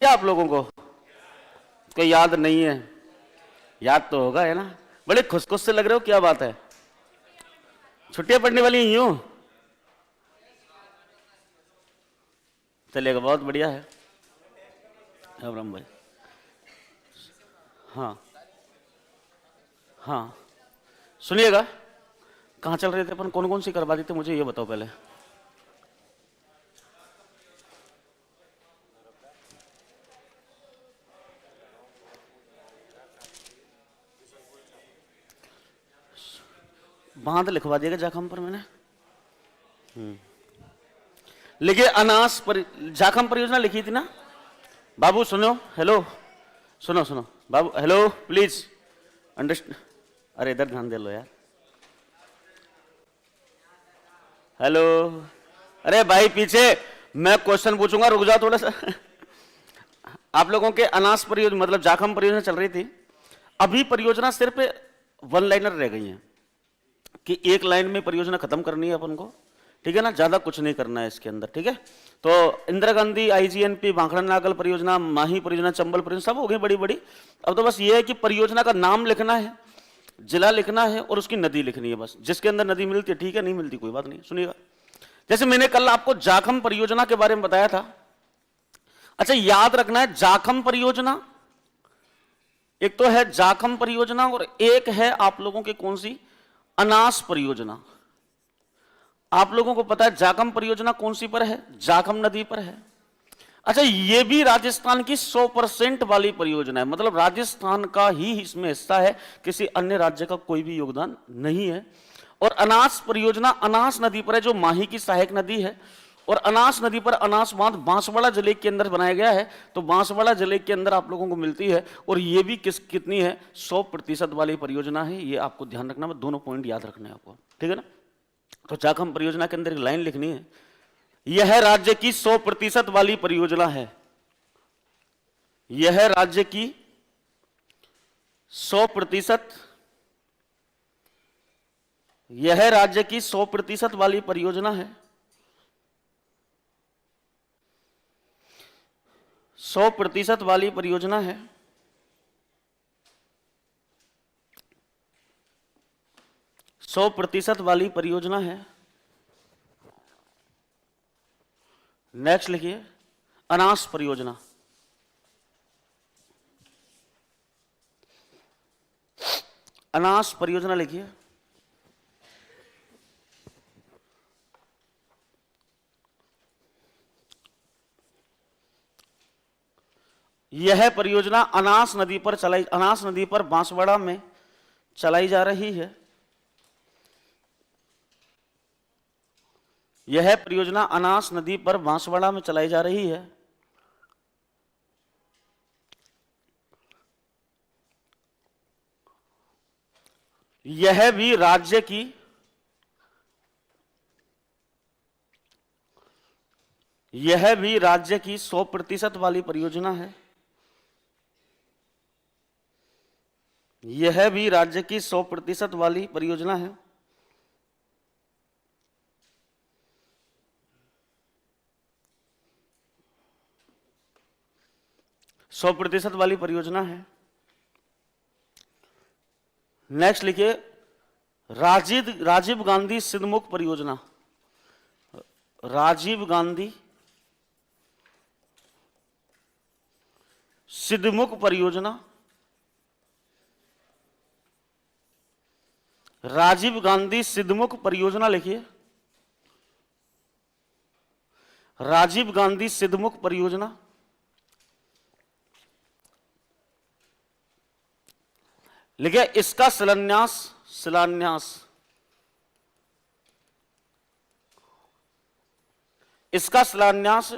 क्या आप लोगों को? कोई याद नहीं है? याद तो होगा, है ना? बड़े खुश खुश से लग रहे हो, क्या बात है? छुट्टियां पड़ने वाली हैं यूं? चलेगा, बहुत बढ़िया है अब्राम भाई। हाँ हाँ, सुनिएगा, कहाँ चल रहे थे अपन? कौन कौन सी करवा दी थी मुझे ये बताओ पहले। बांध लिखवा दिएगा जाखम पर मैंने। लिखिए जाखम परियोजना लिखी थी ना बाबू? सुनो, हेलो, सुनो सुनो बाबू, हेलो प्लीज अंडरस्टैंड। अरे इधर ध्यान दे लो यार। हेलो, अरे भाई पीछे, मैं क्वेश्चन पूछूंगा, रुक जाओ थोड़ा सा। आप लोगों के अनास परियोजना मतलब जाखम परियोजना चल रही थी। अभी परियोजना सिर्फ वन लाइनर रह गई है कि एक लाइन में परियोजना खत्म करनी है अपन को, ठीक है ना? ज्यादा कुछ नहीं करना है इसके अंदर, ठीक है? तो इंदिरा गांधी आईजीएनपी भाखड़ा नागल परियोजना, माही परियोजना, चंबल परियोजना सब हो गई बड़ी बड़ी। अब तो बस ये है कि परियोजना का नाम लिखना है, जिला लिखना है और उसकी नदी लिखनी है बस। जिसके अंदर नदी मिलती है ठीक है, नहीं मिलती कोई बात नहीं। सुनिएगा, जैसे मैंने कल आपको जाखम परियोजना के बारे में बताया था। अच्छा, याद रखना है जाखम परियोजना, एक तो है जाखम परियोजना और एक है आप लोगों की कौन सी, अनास परियोजना। आप लोगों को पता है जाखम परियोजना कौन सी पर है? जाखम नदी पर है। अच्छा, ये भी राजस्थान की 100% वाली परियोजना है, मतलब राजस्थान का ही इसमें हिस्सा है, किसी अन्य राज्य का कोई भी योगदान नहीं है। और अनास परियोजना अनास नदी पर है, जो माही की सहायक नदी है। और अनास नदी पर अनास बांध बांसवाड़ा जिले के अंदर बनाया गया है, तो बांसवाड़ा जिले के अंदर आप लोगों को मिलती है। और ये भी कितनी है? 100% वाली परियोजना है। ये आपको ध्यान रखना, दोनों पॉइंट याद रखने हैं आपको, ठीक है ना? तो जाखम परियोजना के अंदर एक लाइन लिखनी है, यह राज्य की 100% वाली परियोजना है। यह राज्य की 100%, यह राज्य की 100% वाली परियोजना है। 100% वाली परियोजना है। सौ प्रतिशत वाली परियोजना है। नेक्स्ट लिखिए, अनास परियोजना। अनास परियोजना लिखिए। यह परियोजना अनास नदी पर बांसवाड़ा में चलाई जा रही है। यह परियोजना अनास नदी पर बांसवाड़ा में चलाई जा रही है। यह भी राज्य की यह भी राज्य की 100% वाली परियोजना है। यह भी राज्य की 100% वाली परियोजना है। सौ प्रतिशत वाली परियोजना है। नेक्स्ट लिखिए, राजीव गांधी सिद्धमुख परियोजना। राजीव गांधी सिद्धमुख परियोजना। राजीव गांधी सिद्धमुख परियोजना लिखिए। राजीव गांधी सिद्धमुख परियोजना। लिखिए, इसका शिलान्यास इसका शिलान्यास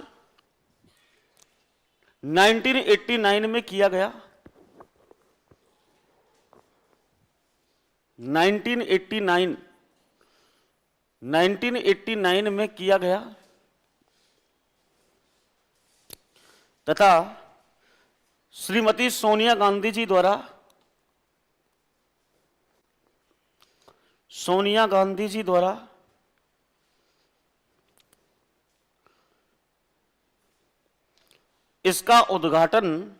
1989 में किया गया। 1989 में किया गया तथा श्रीमती सोनिया गांधी जी द्वारा इसका उद्घाटन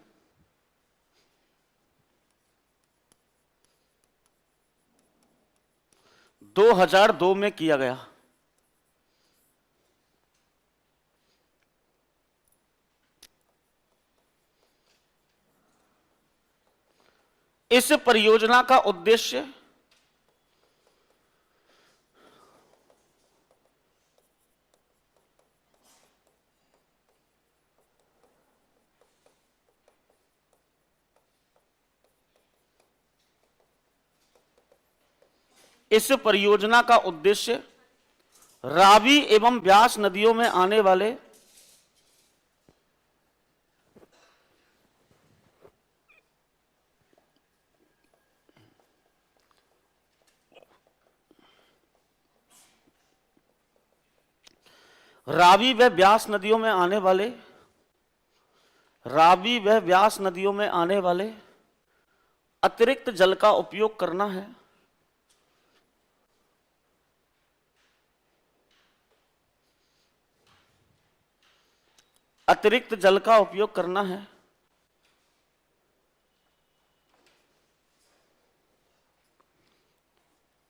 2002 में किया गया। इस परियोजना का उद्देश्य रावी एवं ब्यास नदियों में आने वाले रावी व ब्यास नदियों में आने वाले अतिरिक्त जल का उपयोग करना है। अतिरिक्त जल का उपयोग करना है।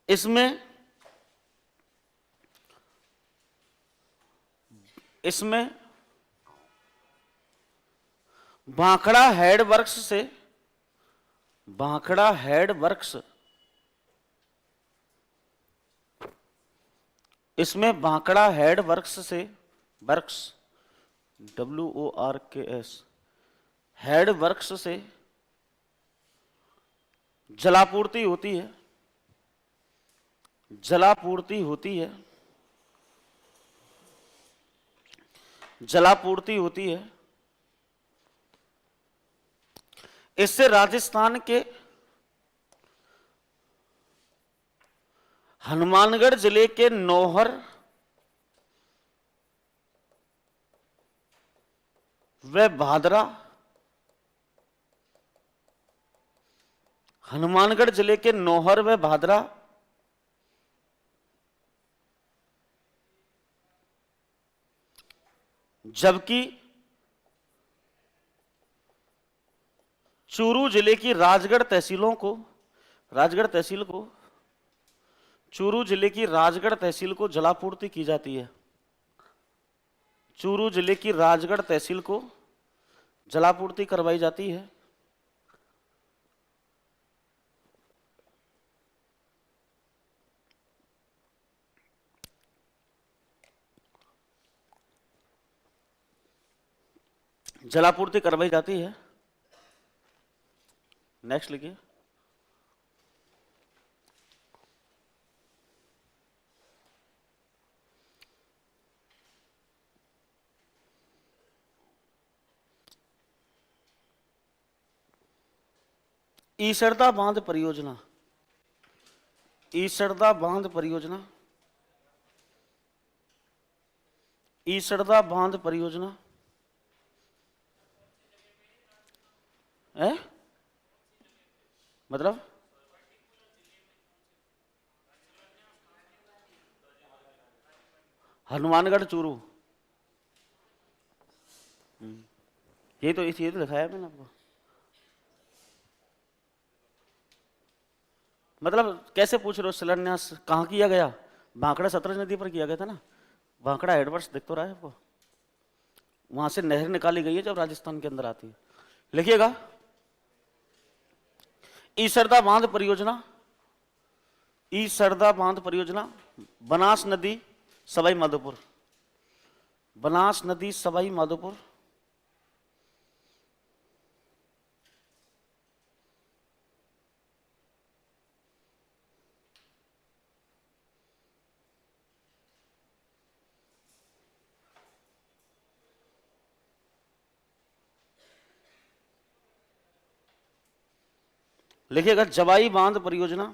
इसमें भाखड़ा हेडवर्क्स से वर्क्स WORKS हेडवर्क्स से जलापूर्ति होती है। इससे राजस्थान के हनुमानगढ़ जिले के नौहर व भादरा जबकि चूरू जिले की राजगढ़ तहसील को जलापूर्ति की जाती है। चूरू जिले की राजगढ़ तहसील को जलापूर्ति करवाई जाती है। नेक्स्ट लिखिए। ईसरदा बांध परियोजना है मतलब हनुमानगढ़ चूरू, ये तो दिखाया मैंने आपको। मतलब कैसे पूछ रहे हो? शिलान्यास कहाँ किया गया? भाखड़ा सतलज नदी पर किया गया था ना। भाखड़ा हेडवर्क्स दिख तो रहा है आपको, वहां से नहर निकाली गई है जब राजस्थान के अंदर आती है। लिखिएगा, ईसरदा बांध परियोजना बनास नदी सवाई माधोपुर लिखिएगा, जवाई बांध परियोजना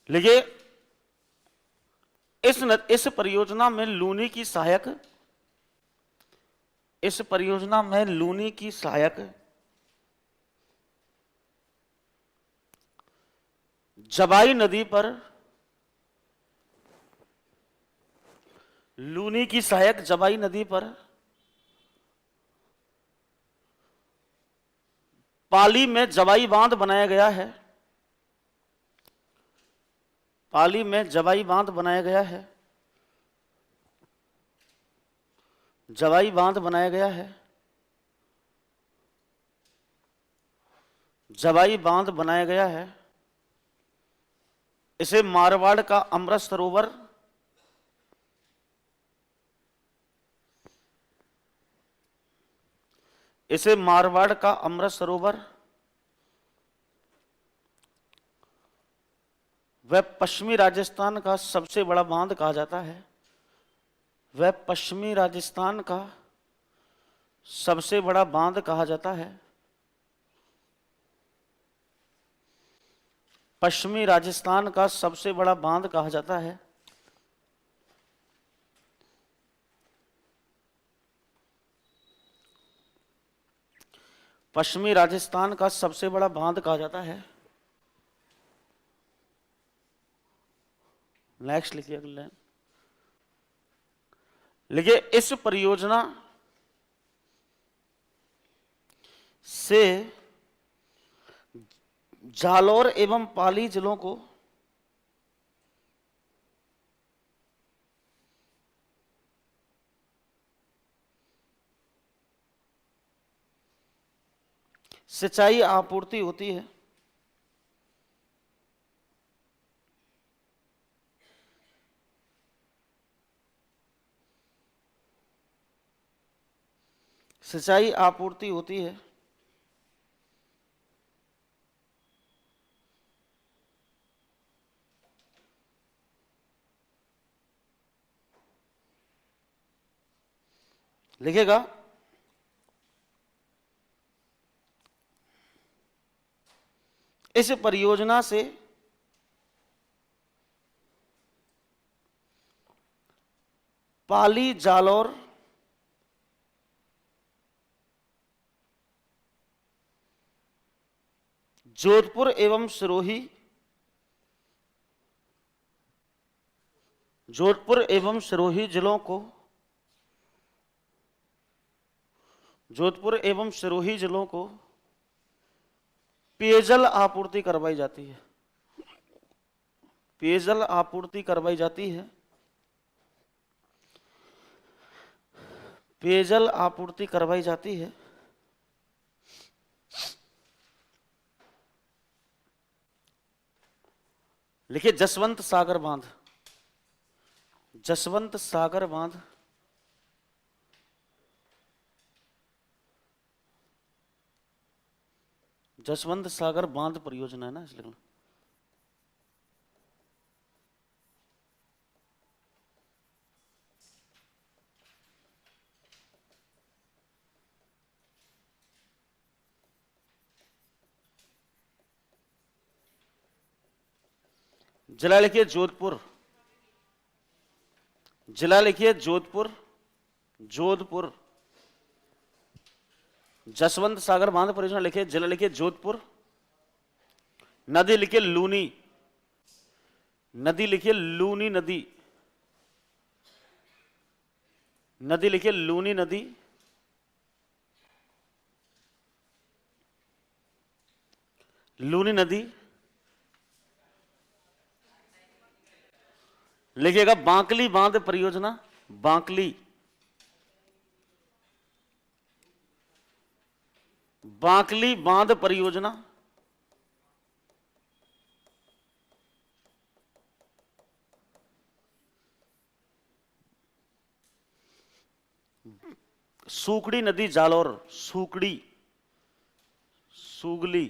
लिखिए, इस परियोजना में लूनी की सहायक, इस परियोजना में लूनी की सहायक जबाई नदी पर, लूनी की सहायक जबाई नदी पर पाली में जबाई बांध बनाया गया है, पाली में जबाई बांध बनाया गया है, जबाई बांध बनाया गया है, जबाई बांध बनाया गया है। इसे मारवाड़ का अमृत सरोवर, इसे मारवाड़ का अमृत सरोवर वह पश्चिमी राजस्थान का सबसे बड़ा बांध कहा जाता है, वह पश्चिमी राजस्थान का सबसे बड़ा बांध कहा जाता है, पश्चिमी राजस्थान का सबसे बड़ा बांध कहा जाता है। पश्चिमी राजस्थान का सबसे बड़ा बांध कहा जाता है। नेक्स्ट लिखिए, अगले लिखिए, इस परियोजना से जालौर एवं पाली जिलों को सिंचाई आपूर्ति होती है। सिंचाई आपूर्ति होती है। लिखेगा, इस परियोजना से पाली, जालौर, जोधपुर एवं सिरोही, जोधपुर एवं सिरोही जिलों को, जोधपुर एवं सिरोही जिलों को पेयजल आपूर्ति करवाई जाती है, पेयजल आपूर्ति करवाई जाती है, पेयजल आपूर्ति करवाई जाती है। लिखिए, जसवंत सागर बांध, जसवंत सागर बांध जसवंत सागर बांध परियोजना है ना, इसलिए जिला लिखिए जोधपुर, जिला लिखिए जोधपुर, जोधपुर। जसवंत सागर बांध परियोजना लिखिए, जिला लिखिए जोधपुर। नदी लिखिए लूनी, नदी लिखिए लूनी नदी, नदी लिखिए लूनी नदी। लूनी नदी लिखिएगा बांकली बांध परियोजना, बांकली, बांकली बांध परियोजना, सूकड़ी नदी जालौर, सूकड़ी, सूगली,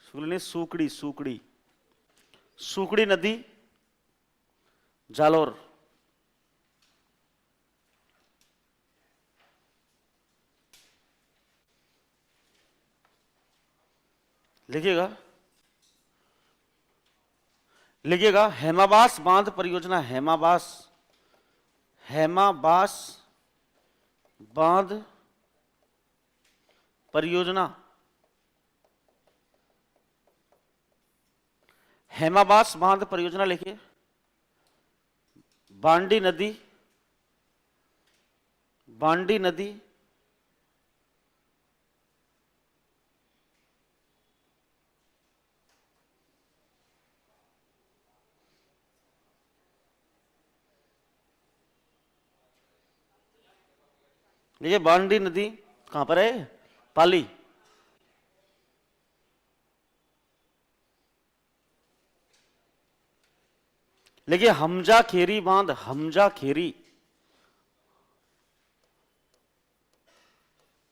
सूगली नहीं सूकड़ी, सूकड़ी, सूकड़ी नदी जालौर। लिखिएगा, लिखिएगा हेमाबास बांध परियोजना, हेमाबास, हेमाबास बांध परियोजना, हेमाबास बांध परियोजना लिखिए। बांडी नदी, बांडी नदी ये बांडी नदी कहां पर है? पाली। देखिए हमजा खेरी बांध, हमजा खेरी,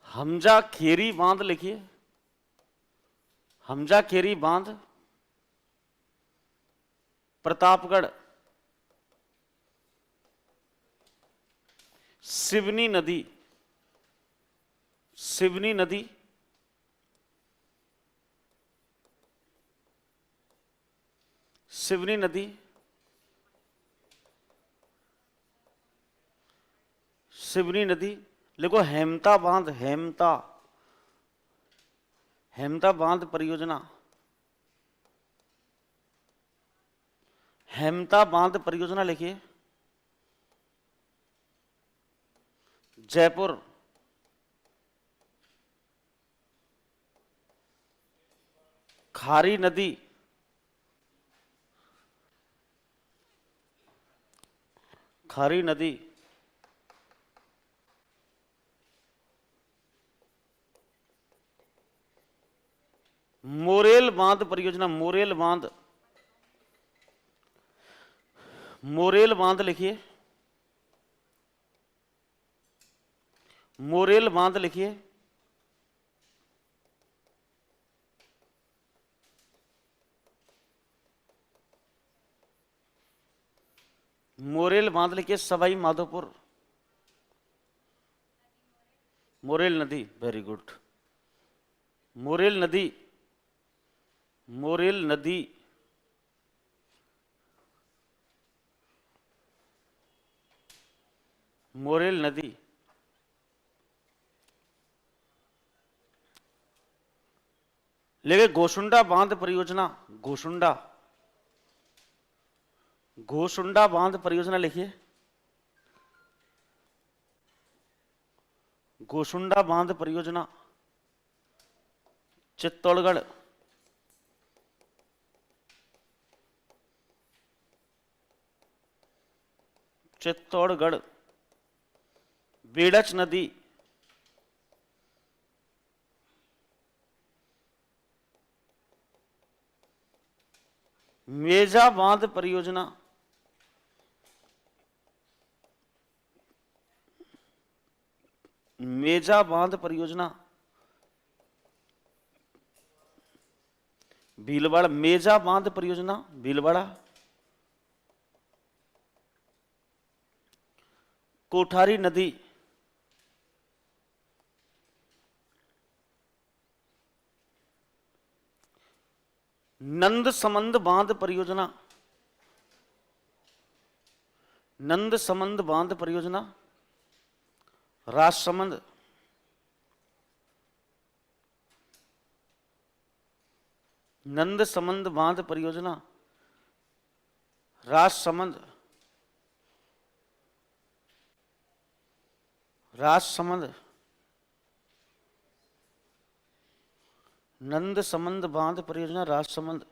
हमजा खेरी बांध लिखिए। हमजा खेरी बांध प्रतापगढ़। सिवनी नदी, सिवनी नदी सिवनी नदी सिवनी नदी लिखो। हेमता बांध, हेमता, हेमता बांध परियोजना, हेमता बांध परियोजना लिखिए। जयपुर। खारी नदी, खारी नदी मोरेल बांध परियोजना, मोरेल बांध, मोरेल बांध लिखिए। मोरेल बांध लिखिए। मोरेल बांध लिखिए। सवाई माधोपुर। मोरेल नदी, वेरी गुड। मोरेल नदी, मोरेल नदी मोरेल नदी लेकिन गोसुंडा बांध परियोजना, गोसुंडा, गोसुंडा बांध परियोजना लिखिए। गोसुंडा बांध परियोजना चित्तौड़गढ़। चित्तौड़गढ़। बेड़च नदी, मेजा बांध परियोजना, मेजा बांध परियोजना भीलवाड़ा। मेजा बांध परियोजना भीलवाड़ा। कोठारी नदी, नंद समंद बांध परियोजना, नंद समंद बांध परियोजना राजसमंद। नंद समंद बांध परियोजना राजसमंद, राजसमंद। नंद समंद बांध परियोजना राजसमंद।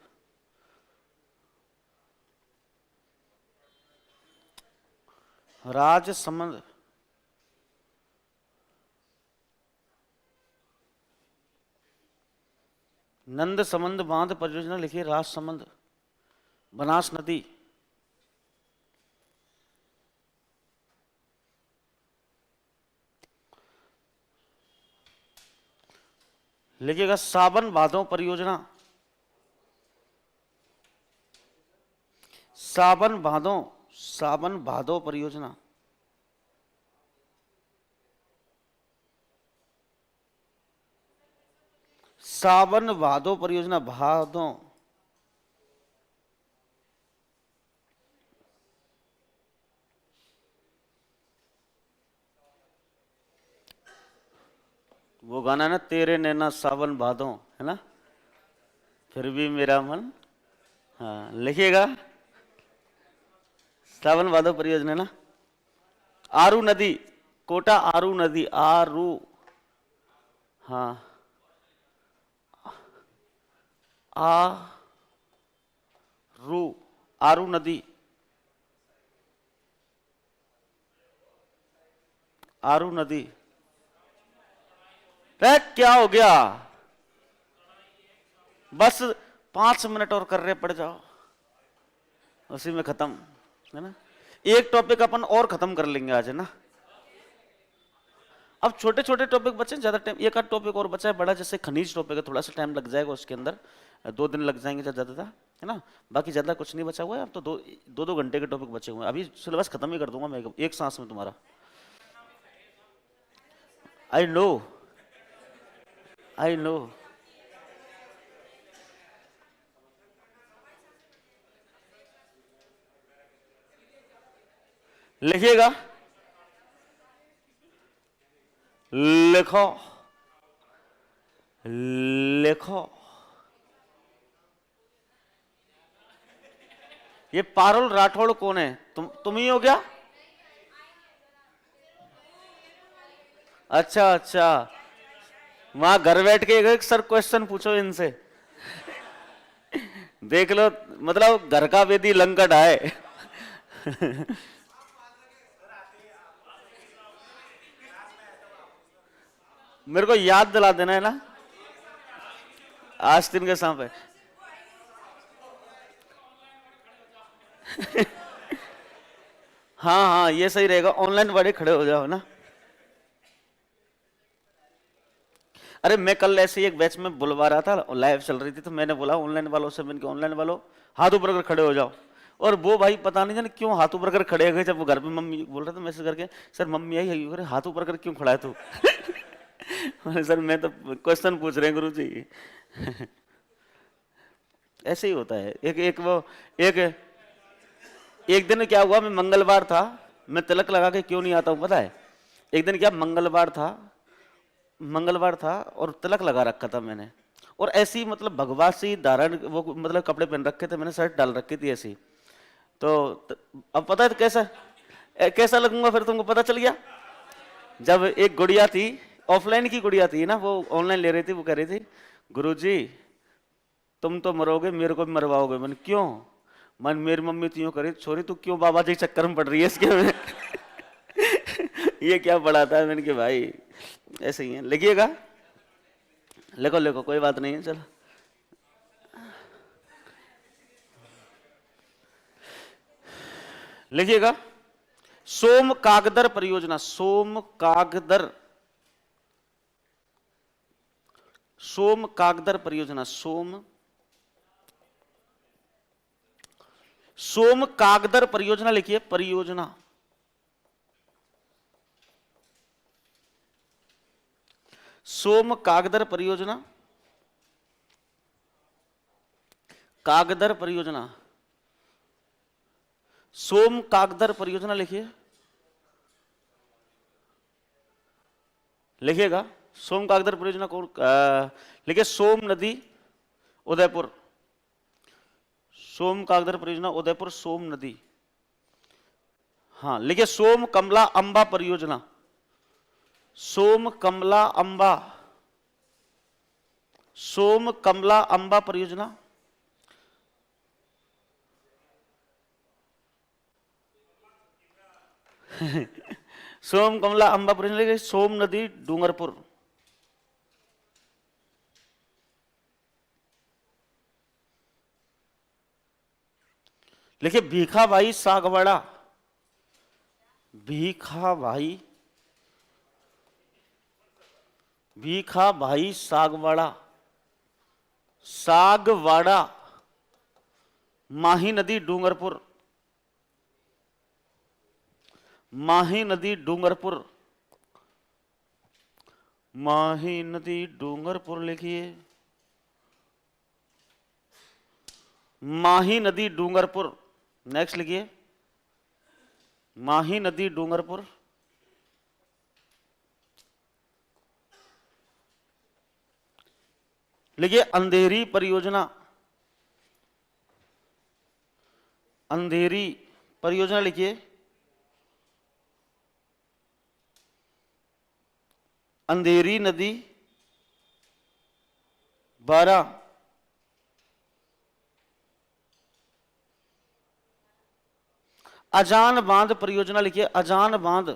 राजसमंद। नंद समंद बांध परियोजना लिखिए। राजसमंद। बनास नदी, लिखिएगा सावन भादो परियोजना, सावन भादो, सावन भादो परियोजना। सावन भादो परियोजना, भादो, वो गाना ना, तेरे नैना सावन भादों, है ना, फिर भी मेरा मन। हाँ लिखिएगा, सावन भादो परियोजना ना। आरू नदी, कोटा आरू नदी, आरू, हाँ, रू, आरू नदी, आरू नदी। क्या हो गया? बस 5 मिनट और कर रहे, पड़ जाओ, उसी में खत्म, है ना। एक टॉपिक अपन और खत्म कर लेंगे आज, है ना। अब छोटे छोटे टॉपिक बचे, ज्यादा टाइम, एक आध टॉपिक और बचा है बड़ा, जैसे खनिज टॉपिक है, थोड़ा सा टाइम लग जाएगा उसके अंदर, 2 दिन लग जाएंगे ज्यादा, है ना। बाकी ज्यादा कुछ नहीं बचा हुआ है, अब तो 2 घंटे के टॉपिक बचे हुए हैं, अभी सिलेबस खत्म ही कर दूंगा मैं एक सांस में तुम्हारा। I know, I know. लिखिएगा, लिखो, लिखो। ये पारुल राठौड़ कौन है? तुम ही हो क्या? अच्छा अच्छा, वहां घर बैठ के एक सर क्वेश्चन पूछो इनसे, देख लो, मतलब घर का वेदी लंकट आए। मेरे को याद दिला देना, है ना, आस्तीन के सांप है। हाँ हाँ, ये सही रहेगा, ऑनलाइन बड़े खड़े हो जाओ ना। अरे मैं कल ऐसे ही एक बैच में बुलवा रहा था, लाइव चल रही थी, तो मैंने बोला ऑनलाइन वालों से, मैंने ऑनलाइन वालों हाथ ऊपर कर खड़े हो जाओ। और वो भाई पता नहीं जाने क्यों हाथ ऊपर कर खड़े हो गए, जब वो घर पे मम्मी बोल रहे थे मैसेज करके, सर मम्मी आई है, हाथ ऊपर कर क्यों खड़ा है तू? सर मैं तो क्वेश्चन पूछ रहे हैं गुरु जी। ऐसे ही होता है। एक एक दिन क्या हुआ, मैं मंगलवार था, मैं तिलक लगा के क्यों नहीं आता हूँ पता है? एक दिन क्या, मंगलवार था और तिलक लगा रखा था मैंने, और ऐसी मतलब भगवा सी धारण, वो मतलब कपड़े पहन रखे थे मैंने, शर्ट डाल रखी थी ऐसी। तो अब पता है तो कैसा कैसा लगूंगा फिर तुमको पता चल गया। जब एक गुड़िया थी, ऑफलाइन की गुड़िया थी ना, वो ऑनलाइन ले रही थी, वो कह रही थी गुरुजी तुम तो मरोगे, मेरे को भी मरवाओगे। मैंने क्यों? मेरी मम्मी तो यूं करी, छोरी तू क्यों बाबा जी के चक्कर में पड़ रही है इसके में? ये क्या पढ़ाता है? मैंने कि भाई ऐसे ही है, लिखिएगा, लिखो लिखो, कोई बात नहीं है, चलो। लिखिएगा, सोम कागदर परियोजना, सोम कागदर, सोम कागदर परियोजना, सोम कागदर परियोजना लिखिए, परियोजना, सोम कागदर परियोजना, कागदर परियोजना, सोम कागदर परियोजना लिखिए, लिखिएगा, सोम कागदर परियोजना कौन? लिखिए, सोम नदी उदयपुर, सोम कागदर परियोजना उदयपुर, सोम नदी। हाँ लिखिए, सोम कमला अंबा परियोजना, सोम कमला अंबा, सोम कमला अंबा परियोजना। सोम कमला अंबा परियोजना लिखिए, सोम नदी डूंगरपुर। लिखिए, भीखा भाई सागवाड़ा, भीखा भाई, भीखा भाई सागवाड़ा, सागवाड़ा, माही नदी डूंगरपुर, माही नदी डूंगरपुर, माही नदी डूंगरपुर लिखिए, माही नदी डूंगरपुर। नेक्स्ट लिखिए, माही नदी डूंगरपुर, लिखिए अंधेरी परियोजना, अंधेरी परियोजना लिखिए। अंधेरी नदी 12, अजान बांध परियोजना लिखिए। अजान बांध,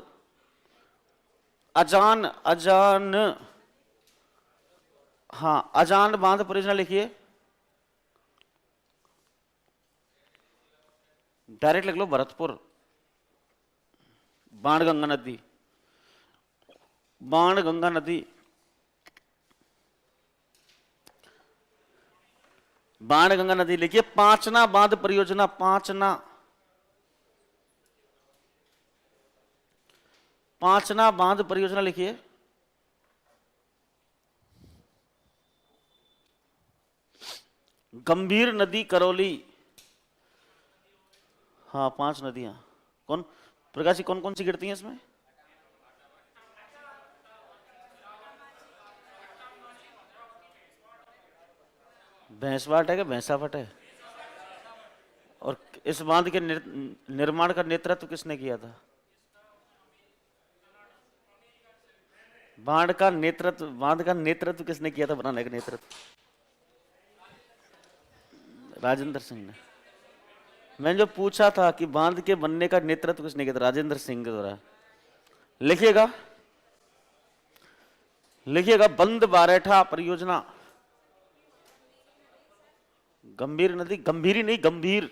अजान अजान, हाँ अजान बांध परियोजना लिखिए। डायरेक्ट लिख लो भरतपुर। बाणगंगा नदी, बाणगंगा नदी, बाणगंगा नदी लिखिए। पांचना बांध परियोजना, पांचना, पांचना बांध परियोजना लिखिए। गंभीर नदी करौली, हाँ 5 नदियां। कौन प्रकाश जी, कौन कौन सी गिरती हैं इसमें? भैंसवाट है कि भैंसावट है? और इस बांध के निर्माण का नेतृत्व किसने किया था? बांध का नेतृत्व किसने किया था, बनाने का नेतृत्व? राजेंद्र सिंह ने। मैंने जो पूछा था कि बांध के बनने का नेतृत्व किसने किया था, राजेंद्र सिंह के द्वारा। लिखिएगा, लिखिएगा बंद बारेठा परियोजना। गंभीर नदी, गंभीरी नहीं गंभीर,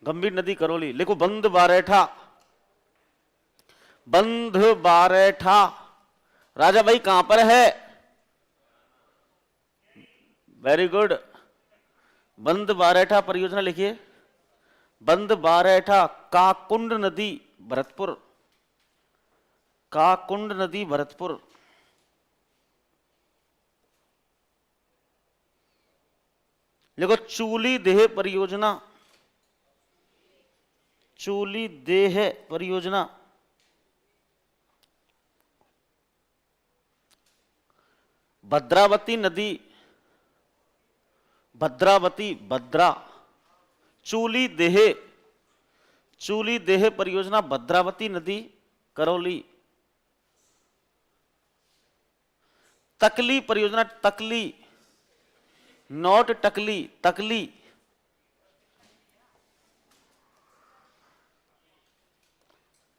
गंभीर नदी करौली। लिखो बंद बारेठा, बंध बारेठा। राजा भाई कहां पर है? Very good. बंद बारेठा परियोजना लिखिए। बंद बारेठा, काकुंड नदी भरतपुर, काकुंड नदी भरतपुर। देखो चूली देह परियोजना, चूली देह परियोजना। भद्रावती नदी, भद्रावती, भद्रा, चूली देह, चूली देह परियोजना भद्रावती नदी करौली। तकली परियोजना, तकली, नॉट टकली, तकली,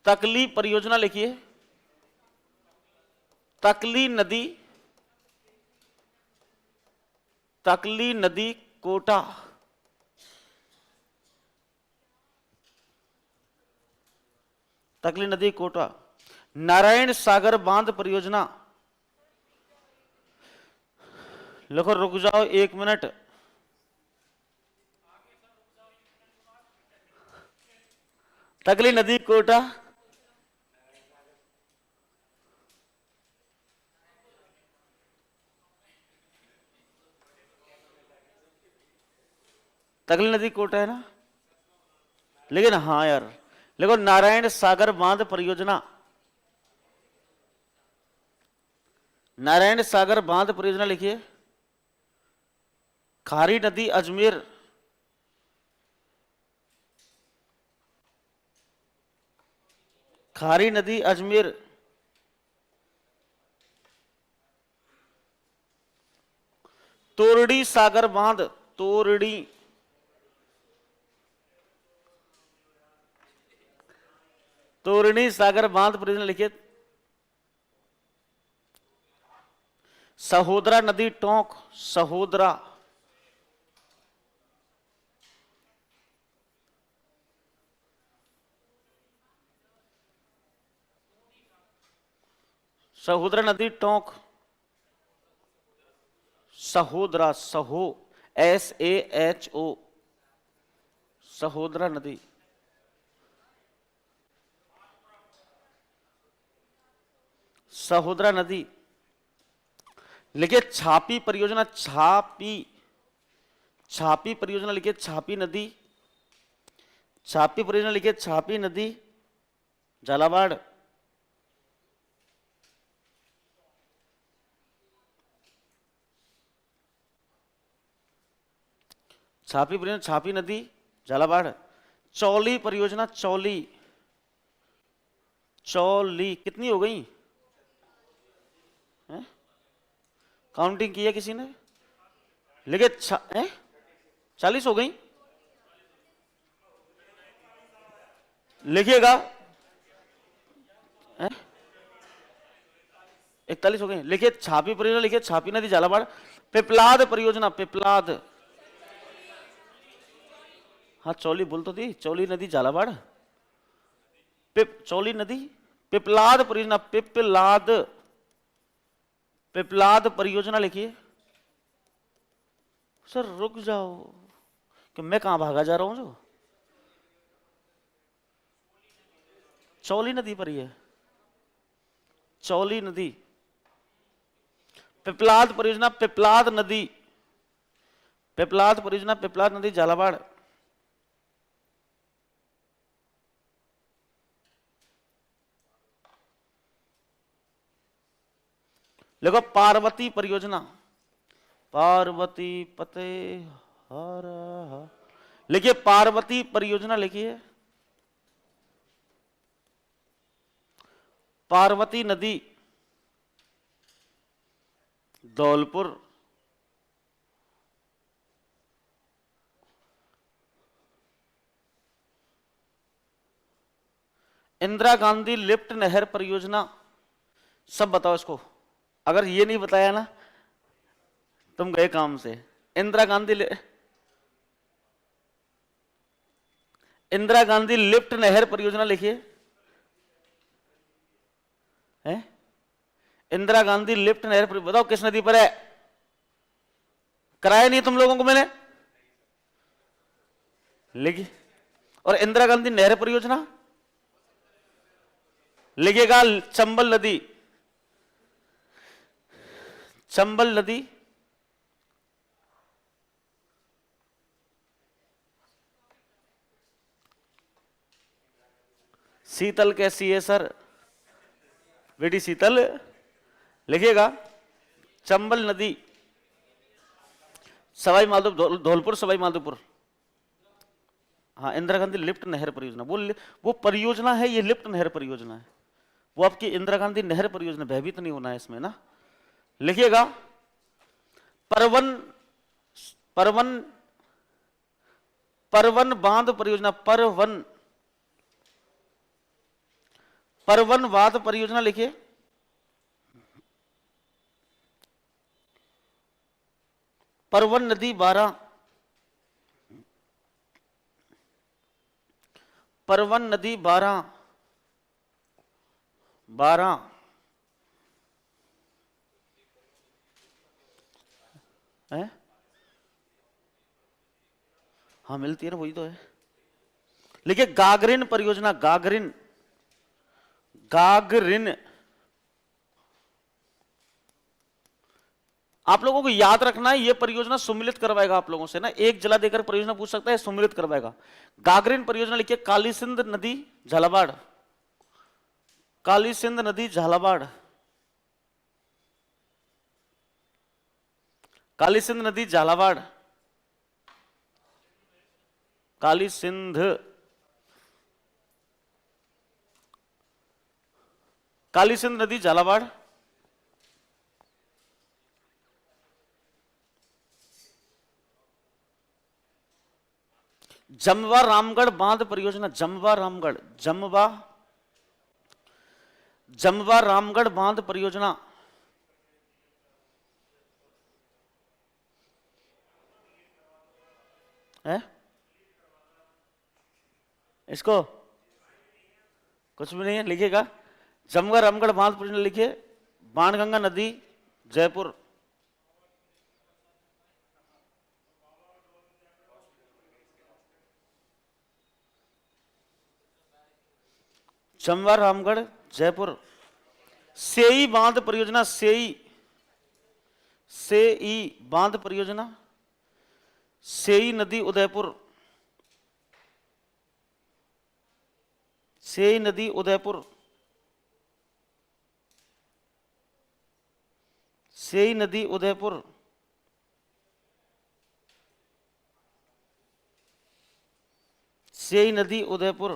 तकली परियोजना लिखिए। तकली नदी, तकली नदी कोटा, तकली नदी कोटा। नारायण सागर बांध परियोजना। लिखो, रुक जाओ 1 मिनट। तकली नदी कोटा, तकली नदी कोटा है ना? लेकिन हाँ यार, देखो नारायण सागर बांध परियोजना, नारायण सागर बांध परियोजना लिखिए। खारी नदी अजमेर, खारी नदी अजमेर। तोरड़ी सागर बांध, तोरड़ी, तोरणी सागर बांध परियोजना लिखिए। सहोदरा नदी टोंक, सहोदरा, सहोदरा नदी टोंक, सहोदरा, सहो, SAHO, सहोदरा नदी। सहोदरा नदी लिखिए। छापी परियोजना, छापी, छापी परियोजना लिखिए। छापी नदी, छापी परियोजना लिखिए। छापी नदी झालावाड़। छापी परियोजना, छापी नदी झालावाड़। चौली परियोजना, चौली, चौली कितनी हो गई? काउंटिंग की है किसी ने? लेकिन 40 हो गई, लिखिएगा। 41 हो गई, लिखिए छापी परियोजना, लिखिए छापी नदी झालावाड़। पिपलाद परियोजना, पिपलाद, हाँ चौली बोल तो दी, चौली नदी झालावाड़, चौली नदी। पिपलाद परियोजना, पिपलाद, पिपलाद परियोजना लिखिए। सर रुक जाओ, कि मैं कहां भागा जा रहा हूं? जो चौली नदी पर ही है, चौली नदी। पिपलाद परियोजना, पिपलाद नदी, पिपलाद परियोजना, पिपलाद नदी झालावाड़। देखो पार्वती परियोजना, पार्वती पते हर, लिखिए पार्वती परियोजना लिखिए। पार्वती नदी धौलपुर, इंदिरा गांधी लिफ्ट नहर परियोजना। सब बताओ इसको, अगर ये नहीं बताया ना तुम गए काम से। इंदिरा गांधी, इंदिरा गांधी लिफ्ट नहर परियोजना लिखिए। है इंदिरा गांधी लिफ्ट नहर परियोजना, बताओ किस नदी पर है? कराया नहीं तुम लोगों को मैंने, लिखिए। और इंदिरा गांधी नहर परियोजना लिखिएगा, चंबल नदी, चंबल नदी। शीतल कैसी है सर? बेटी शीतल लिखिएगा। चंबल नदी, सवाई माधोपुर, धौलपुर सवाई माधोपुर। हाँ इंदिरा गांधी लिफ्ट नहर परियोजना, वो परियोजना है, ये लिफ्ट नहर परियोजना है। वो आपकी इंदिरा गांधी नहर परियोजना, भयभीत नहीं होना है इसमें ना। लिखिएगा परवन, परवन, परवन बांध परियोजना, परवन, परवन बांध परियोजना लिखिए। परवन नदी 12, परवन नदी 12, 12। है हाँ मिलती है ना, वही तो है। लिखिए गागरिन परियोजना, गागरिन, गागरिन। आप लोगों को याद रखना है, ये परियोजना सुमिलित करवाएगा आप लोगों से ना, एक जिला देकर परियोजना पूछ सकता है, सुमिलित करवाएगा। गागरिन परियोजना लिखिए, काली सिंध नदी झालावाड़, काली सिंध नदी झालावाड़, काली सिंध नदी झालावाड़, काली सिंध, काली सिंध नदी झालावाड़। जमवा रामगढ़ बांध परियोजना, जमवा रामगढ़, जमवा, जमवा रामगढ़ बांध परियोजना। है इसको कुछ भी नहीं है, लिखिएगा जमवा रामगढ़ बांध परियोजना लिखिए। बाणगंगा नदी जयपुर, जमवा रामगढ़ जयपुर। सेई बांध परियोजना, सेई, सेई बांध परियोजना, सेई नदी उदयपुर, सेई नदी उदयपुर, सेई नदी उदयपुर। सेई नदी उदयपुर।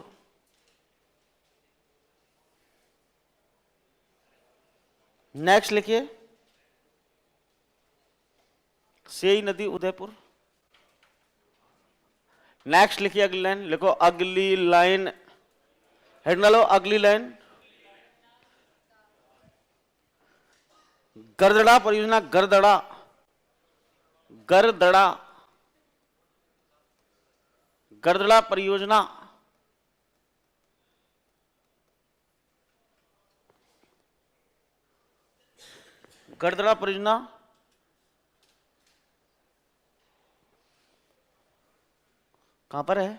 नेक्स्ट लिखिए, सेई नदी उदयपुर। नेक्स्ट लिखिए, अगली लाइन लिखो, अगली लाइन हेड डालो, अगली लाइन गरदड़ा परियोजना, गरदड़ा, गरदड़ा, गरदड़ा परियोजना। गरदड़ा परियोजना कहां पर है?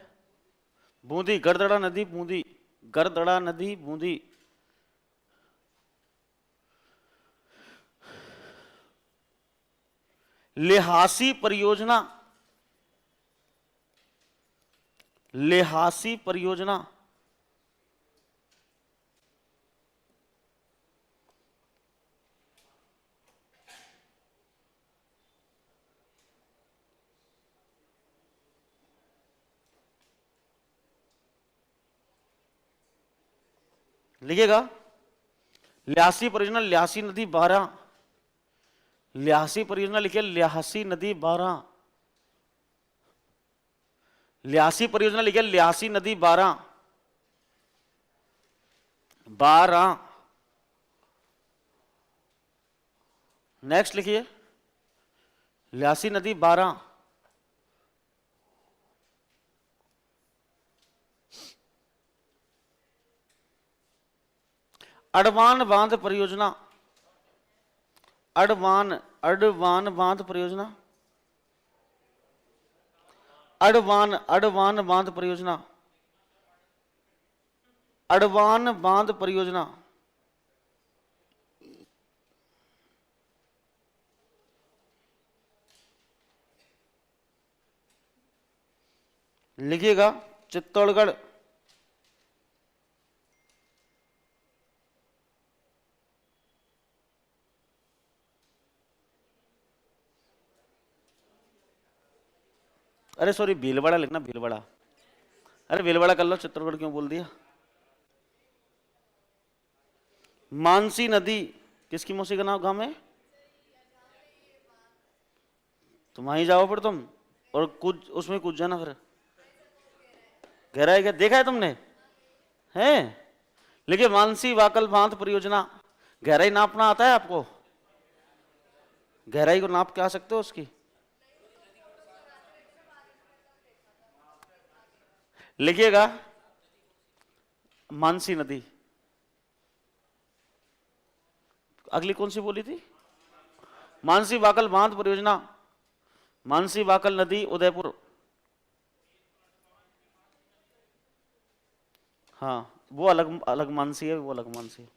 बूंदी, गरदड़ा नदी बूंदी, गरदड़ा नदी बूंदी। लिहासी परियोजना, लिहासी परियोजना, लिखिएगा, लिहासी परियोजना, लिहासी नदी 12, लिहासी परियोजना लिखिए, लिहासी नदी 12, लिहासी परियोजना लिखिए, लिहासी नदी 12, 12। नेक्स्ट लिखिए, लिहासी नदी 12। अडवान बांध परियोजना, अडवान, अडवान बांध परियोजना, अडवान, अडवान बांध परियोजना, अडवान बांध परियोजना। लिखिएगा, चित्तौड़गढ़। अरे सॉरी, भीलवाड़ा लिखना, भीलवाड़ा। अरे भीलवाड़ा कर लो, चित्तौड़गढ़ क्यों बोल दिया? मानसी नदी किसकी मौसी का नाम गांव है? तुम वहीं जाओ फिर तुम, और कुछ उसमें कूद जाना फिर। गहराई क्या देखा है तुमने? है? लेकिन मानसी वाकल बांध परियोजना, गहराई नापना आता है आपको? गहराई को नाप के आ सकते हो उसकी? लिखिएगा, मानसी नदी। अगली कौन सी बोली थी? मानसी वाकल बांध परियोजना, मानसी वाकल नदी उदयपुर। हाँ, वो अलग अलग मानसी है, वो अलग मानसी है।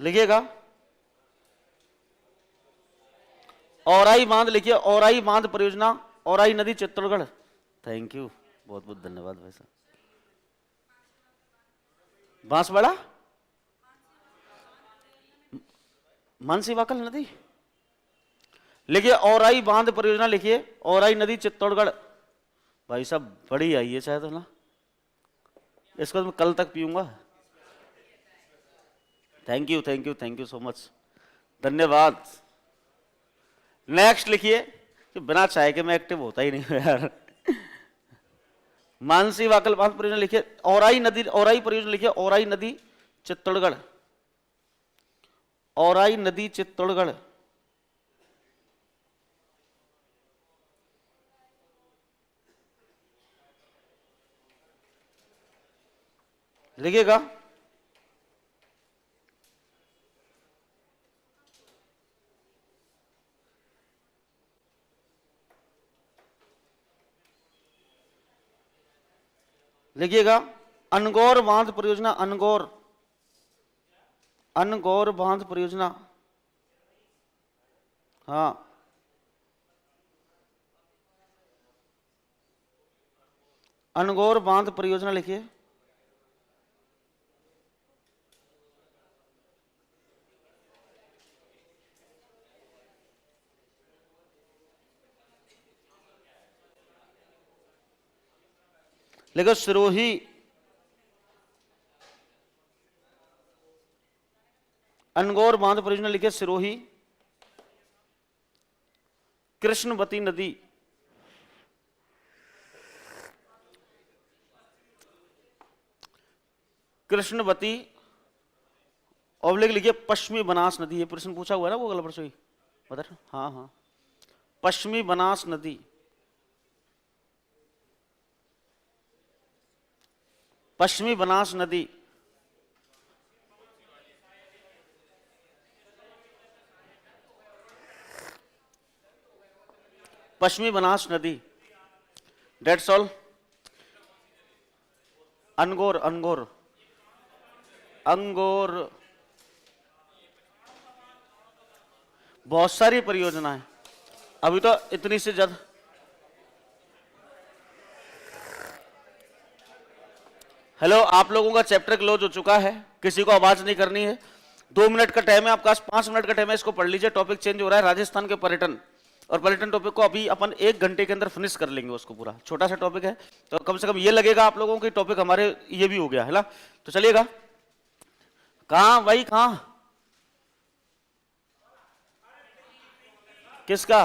लिखिएगा, औराई बांध लिखिए, औराई बांध परियोजना, औराई नदी चित्तौड़गढ़। थैंक यू, बहुत बहुत धन्यवाद भाई साहब। बांसवाड़ा, मानसी वाकल नदी लिखिए, औराई बांध परियोजना लिखिए, औराई नदी चित्तौड़गढ़। भाई साहब बड़ी आई है शायद, है ना? इसको तो मैं कल तक पीऊंगा। Thank you, thank you, thank you so much, धन्यवाद। नेक्स्ट लिखिए, कि बिना चाय के मैं एक्टिव होता ही नहीं हूं यार। मानसी वाकल बांध परियोजना लिखिए, औराई नदी, औराई परियोजना लिखिए, औराई नदी चित्तौड़गढ़, औराई नदी चित्तौड़गढ़। लिखिएगा, लिखिएगा, अनगौर बांध परियोजना, अनगौर, अनगौर बांध परियोजना। हाँ, अनगौर बांध परियोजना लिखिए। लिखो सिरोही अनगौर बांध परियोजना लिखिए सिरोही कृष्णवती नदी कृष्णवती ऑब्लिक लिखिए पश्चिमी बनास नदी। ये प्रश्न पूछा हुआ है ना वो अगला परसों ही बता। हाँ हाँ पश्चिमी बनास नदी पश्चिमी बनास नदी पश्चिमी बनास नदी डेट्स ऑल। अनगौर अनगौर अंगोर बहुत सारी परियोजना है अभी तो इतनी से ज्यादा। हेलो आप लोगों का चैप्टर क्लोज हो चुका है, किसी को आवाज नहीं करनी है। 2 मिनट का टाइम है आपके पास, 5 मिनट का टाइम है, इसको पढ़ लीजिए। टॉपिक चेंज हो रहा है राजस्थान के पर्यटन, और पर्यटन टॉपिक को अभी अपन 1 घंटे के अंदर फिनिश कर लेंगे उसको पूरा। छोटा सा टॉपिक है तो कम से कम ये लगेगा आप लोगों की टॉपिक हमारे ये भी हो गया है ना। तो चलिएगा। कहां भाई कहां? किसका?